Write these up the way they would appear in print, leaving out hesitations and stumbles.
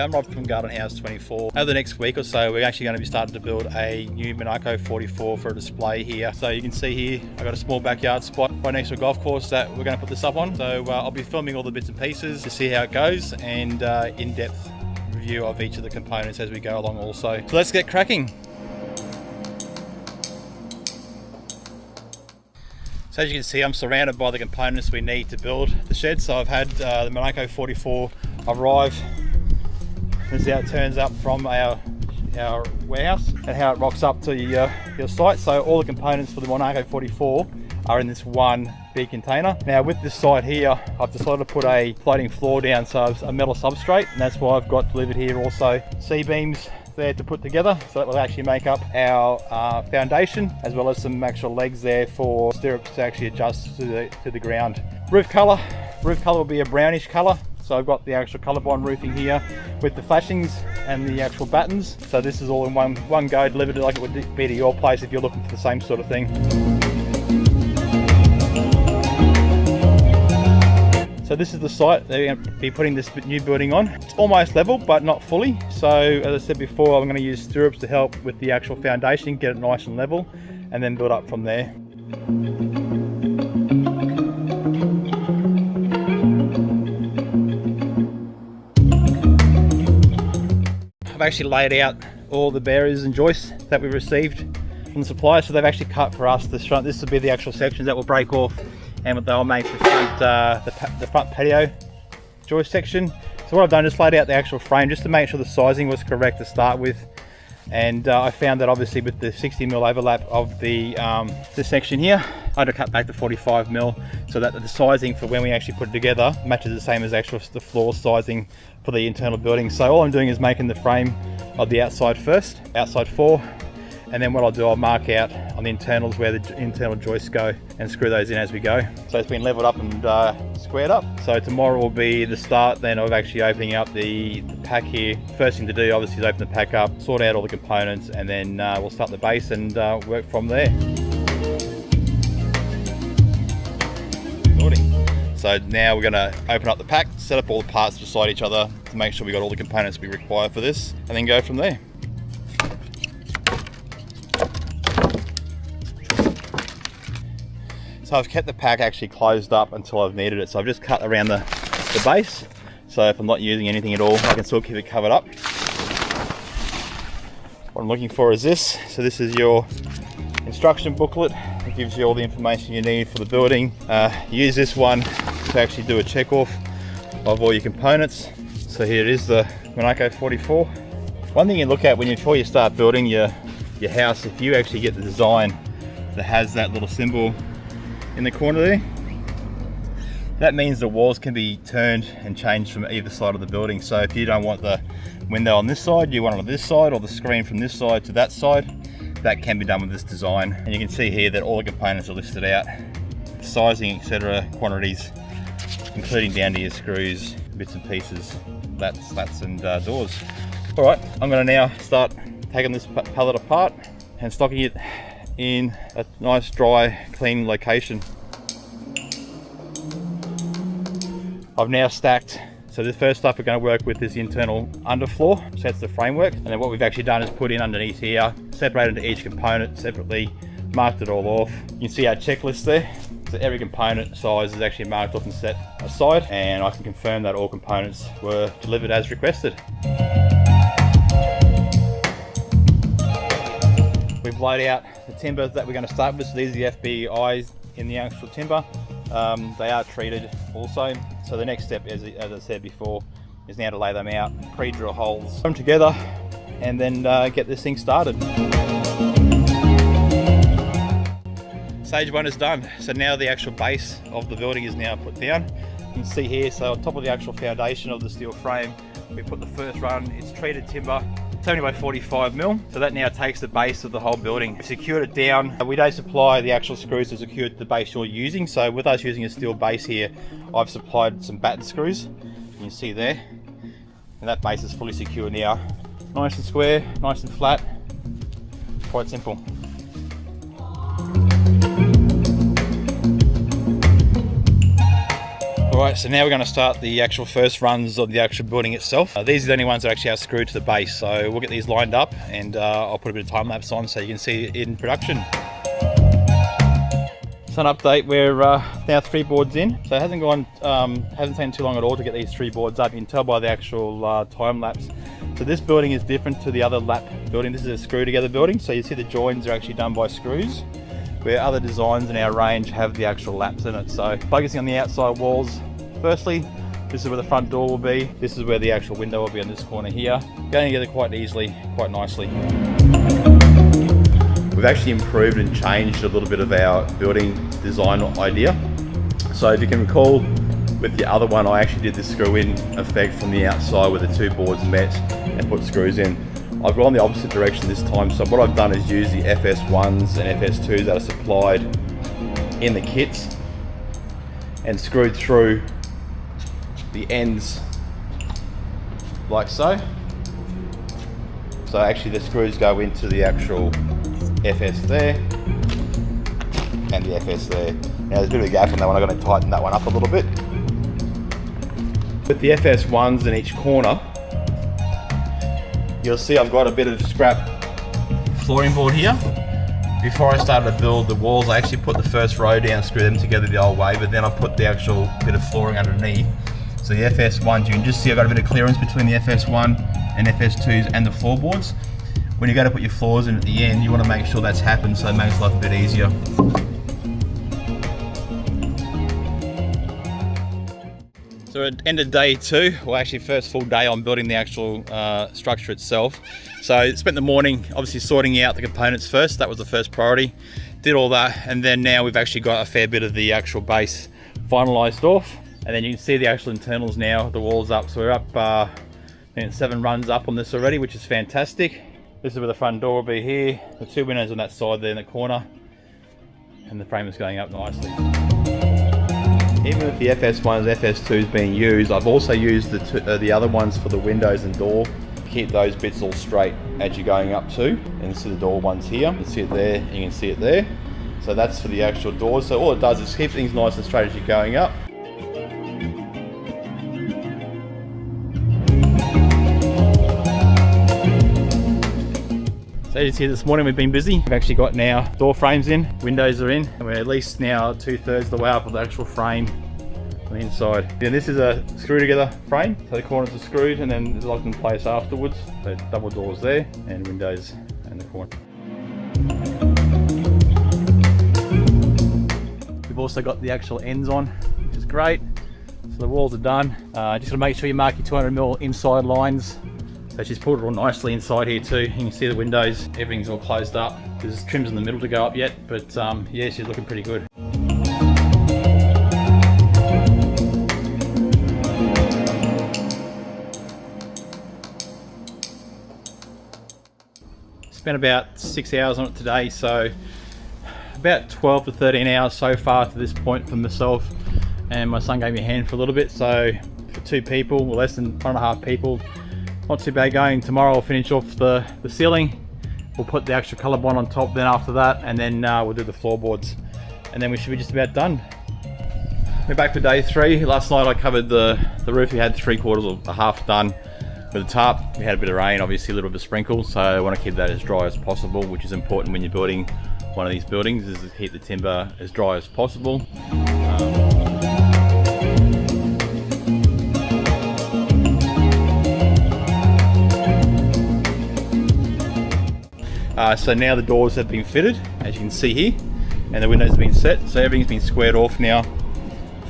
I'm Rob from Garden House 24. Over the next week or so, we're actually going to be starting to build a new Monaco 44 for a display here. So you can see here, I've got a small backyard spot right next to a golf course that we're going to put this up on. So I'll be filming all the bits and pieces to see how it goes, and in-depth review of each of the components as we go along also. So let's get cracking. So as you can see, I'm surrounded by the components we need to build the shed. So I've had the Monaco 44 arrive. This is how it turns up from our warehouse and how it rocks up to your site. So all the components for the Monaco 44 are in this one big container. Now with this site here, I've decided to put a floating floor down, so it's a metal substrate, and that's why I've got delivered here also C-beams there to put together, so that will actually make up our foundation, as well as some actual legs there for stirrups to actually adjust to the ground. Roof color will be a brownish color. So I've got the actual colorbond roofing here with the flashings and the actual battens. So this is all in one go, delivered like it would be to your place if you're looking for the same sort of thing. So this is the site they're going to be putting this new building on. It's almost level, but not fully. So as I said before, I'm going to use stirrups to help with the actual foundation, get it nice and level, and then build up from there. I've actually laid out all the bearers and joists that we received from the supplier. So they've actually cut for us this front. This will be the actual sections that will break off, and they'll make the front patio joist section. So what I've done is laid out the actual frame just to make sure the sizing was correct to start with. And I found that obviously with the 60mm overlap of this section here, I had to cut back to 45mm so that the sizing for when we actually put it together matches the same as the floor sizing for the internal building. So all I'm doing is making the frame of the outside first, outside 4. And then what I'll do, I'll mark out on the internals where the internal joists go and screw those in as we go. So it's been leveled up and squared up. So tomorrow will be the start then of actually opening up the pack here. First thing to do obviously is open the pack up, sort out all the components, and then we'll start the base and work from there. So now we're going to open up the pack, set up all the parts beside each other to make sure we got all the components we require for this, and then go from there. So I've kept the pack actually closed up until I've needed it. So I've just cut around the base. So if I'm not using anything at all, I can still keep it covered up. What I'm looking for is this. So this is your instruction booklet. It gives you all the information you need for the building. Use this one to actually do a check off of all your components. So here it is, the Monaco 44. One thing you look at before you start building your house, if you actually get the design that has that little symbol in the corner there, that means the walls can be turned and changed from either side of the building. So if you don't want the window on this side, you want it on this side, or the screen from this side to that side, that can be done with this design. And you can see here that all the components are listed out, sizing, etc., quantities, including down to your screws, bits and pieces, slats and doors. All right, I'm going to now start taking this pallet apart and stocking it in a nice, dry, clean location. I've now stacked. So the first stuff we're going to work with is the internal underfloor, so that's the framework. And then what we've actually done is put in underneath here, separated into each component separately, marked it all off. You can see our checklist there. So every component size is actually marked off and set aside, and I can confirm that all components were delivered as requested. We've laid out the timber that we're going to start with. So these are the FBIs in the actual timber. They are treated also. So the next step, as I said before, is now to lay them out, pre-drill holes, put them together, and then get this thing started. Stage 1 is done. So now the actual base of the building is now put down. You can see here, so on top of the actual foundation of the steel frame, we put the first run. It's treated timber, 70 by 45mm. So that now takes the base of the whole building. We secured it down. We don't supply the actual screws to secure the base you're using. So with us using a steel base here, I've supplied some batten screws. You can see there. And that base is fully secure now. Nice and square, nice and flat. Quite simple. Alright, so now we're going to start the actual first runs of the actual building itself. These are the only ones that actually are screwed to the base, so we'll get these lined up and I'll put a bit of time lapse on so you can see it in production. So an update, we're now 3 boards in, so it hasn't taken too long at all to get these 3 boards up. You can tell by the actual time lapse. So this building is different to the other lap building. This is a screw together building, so you see the joins are actually done by screws, where other designs in our range have the actual laps in it. So focusing on the outside walls, firstly, this is where the front door will be. This is where the actual window will be on this corner here. Going together quite easily, quite nicely. We've actually improved and changed a little bit of our building design idea. So if you can recall, with the other one, I actually did the screw-in effect from the outside where the 2 boards met and put screws in. I've gone the opposite direction this time, so what I've done is use the FS1s and FS2s that are supplied in the kits and screwed through the ends like so. So actually the screws go into the actual FS there and the FS there. Now there's a bit of a gap on that one, I'm going to tighten that one up a little bit. With the FS1s in each corner, you'll see I've got a bit of scrap flooring board here. Before I started to build the walls, I actually put the first row down, screw them together the old way, but then I put the actual bit of flooring underneath. So the FS1s, you can just see I've got a bit of clearance between the FS1 and FS2s and the floorboards. When you go to put your floors in at the end, you want to make sure that's happened so it makes life a bit easier. So at end of day 2, well actually first full day on building the actual structure itself. So I spent the morning obviously sorting out the components first. That was the first priority. Did all that, and then now we've actually got a fair bit of the actual base finalised off. And then you can see the actual internals now, the walls up. So we're up 7 runs up on this already, which is fantastic. This is where the front door will be here. The 2 windows on that side there in the corner. And the frame is going up nicely. Even with the FS1s, FS2s being used, I've also used the other ones for the windows and door. Keep those bits all straight as you're going up too. And see the door ones here. You can see it there, you can see it there. So that's for the actual doors. So all it does is keep things nice and straight as you're going up. So as you see, this morning we've been busy. We've actually got now door frames in, windows are in, and we're at least now 2/3 the way up of the actual frame on the inside. And this is a screw together frame, so the corners are screwed and then it's locked in place afterwards. So double doors there and windows in the corner. We've also got the actual ends on, which is great. So the walls are done. Just got to make sure you mark your 200mm inside lines. So she's put it all nicely inside here too. You can see the windows, everything's all closed up. There's trims in the middle to go up yet, but yeah, she's looking pretty good. Spent about 6 hours on it today, so about 12 to 13 hours so far to this point for myself, and my son gave me a hand for a little bit. So for 2 people, or less than 1.5 people, not too bad going. Tomorrow I'll finish off the ceiling. We'll put the extra colour bond on top then after that, and then we'll do the floorboards, and then we should be just about done. We're back for day 3. Last night I covered the roof. We had 3/4 or a half done with the tarp. We had a bit of rain, obviously a little bit of sprinkle, so I want to keep that as dry as possible, which is important when you're building one of these buildings, is to keep the timber as dry as possible. So now the doors have been fitted, as you can see here, and the windows have been set, so everything's been squared off now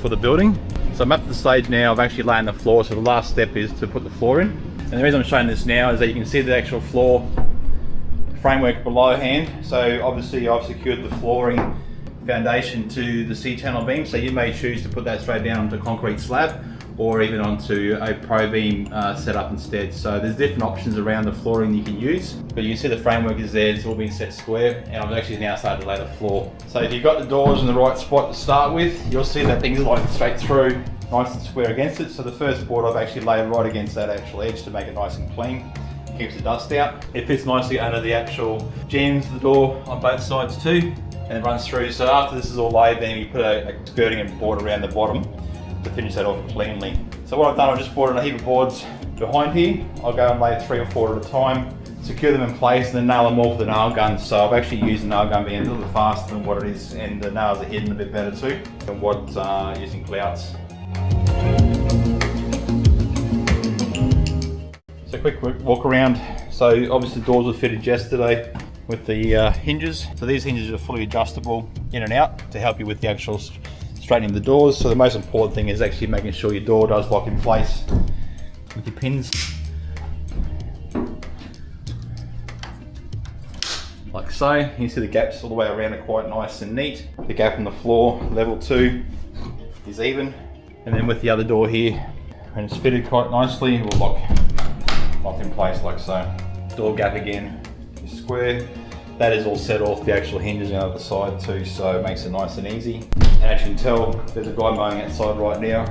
for the building. So I'm up to the stage now of actually laying the floor, so the last step is to put the floor in. And the reason I'm showing this now is that you can see the actual floor framework below hand. So obviously I've secured the flooring foundation to the C-channel beam, so you may choose to put that straight down onto concrete slab or even onto a pro beam setup instead. So there's different options around the flooring you can use, but you can see the framework is there, it's all been set square, and I've actually now started to lay the floor. So if you've got the doors in the right spot to start with, you'll see that things are lined straight through, nice and square against it. So the first board I've actually laid right against that actual edge to make it nice and clean. Keeps the dust out. It fits nicely under the actual jambs of the door on both sides too, and it runs through. So after this is all laid, then you put a skirting and board around the bottom to finish that off cleanly. So what I've done, I've just brought in a heap of boards behind here. I'll go and lay 3 or 4 at a time, secure them in place, and then nail them all with the nail gun. So I've actually used the nail gun being a little bit faster than what it is, and the nails are hidden a bit better too than what using glouts. So quick walk around. So obviously the doors were fitted yesterday with the hinges. So these hinges are fully adjustable in and out to help you with the actual straightening of the doors. So the most important thing is actually making sure your door does lock in place with your pins. Like so. You can see the gaps all the way around are quite nice and neat. The gap on the floor, level 2, is even. And then with the other door here, when it's fitted quite nicely, it will lock in place like so. Door gap again is square. That is all set off the actual hinges on the other side too, so it makes it nice and easy. And as you can tell, there's a guy mowing outside right now,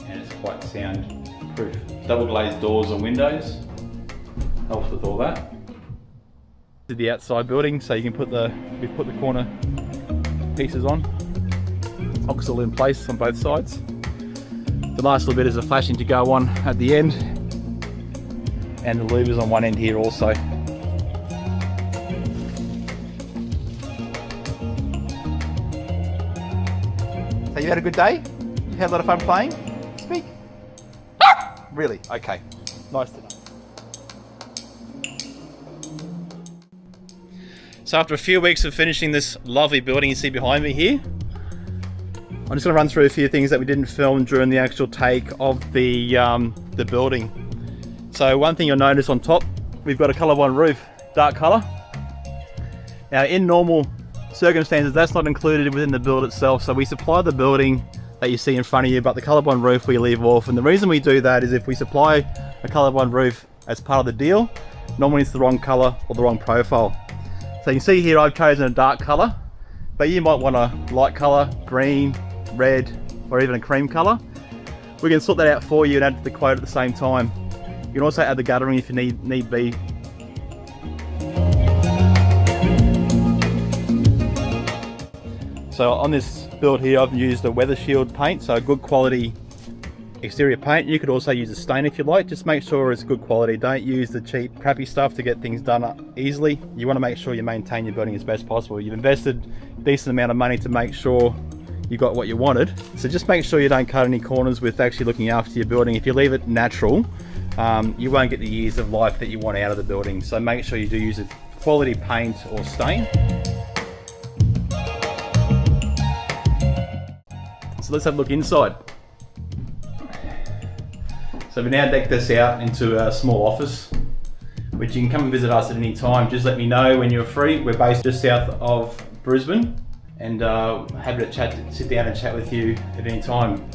and it's quite soundproof. Double glazed doors and windows helps with all that. This is the outside building, so you can we've put the corner pieces on. Locks all in place on both sides. The last little bit is a flashing to go on at the end, and the louvers on one end here also. So you had a good day? You had a lot of fun playing? Speak. Really? Okay. Nice to know. So after a few weeks of finishing this lovely building you see behind me here, I'm just going to run through a few things that we didn't film during the actual take of the building. So one thing you'll notice on top, we've got a colour-one roof, dark colour. Now in normal circumstances, that's not included within the build itself. So we supply the building that you see in front of you, but the colour-one roof we leave off. And the reason we do that is if we supply a colour-one roof as part of the deal, normally it's the wrong colour or the wrong profile. So you can see here I've chosen a dark colour, but you might want a light colour, green, red, or even a cream colour. We can sort that out for you and add to the quote at the same time. You can also add the guttering if you need be. So on this build here, I've used a weather shield paint, so a good quality exterior paint. You could also use a stain if you like. Just make sure it's good quality. Don't use the cheap, crappy stuff to get things done up easily. You want to make sure you maintain your building as best possible. You've invested a decent amount of money to make sure you got what you wanted. So just make sure you don't cut any corners with actually looking after your building. If you leave it natural, you won't get the years of life that you want out of the building. So make sure you do use a quality paint or stain. So let's have a look inside. So we now deck this out into a small office, which you can come and visit us at any time. Just let me know when you're free. We're based just south of Brisbane, and happy to sit down and chat with you at any time.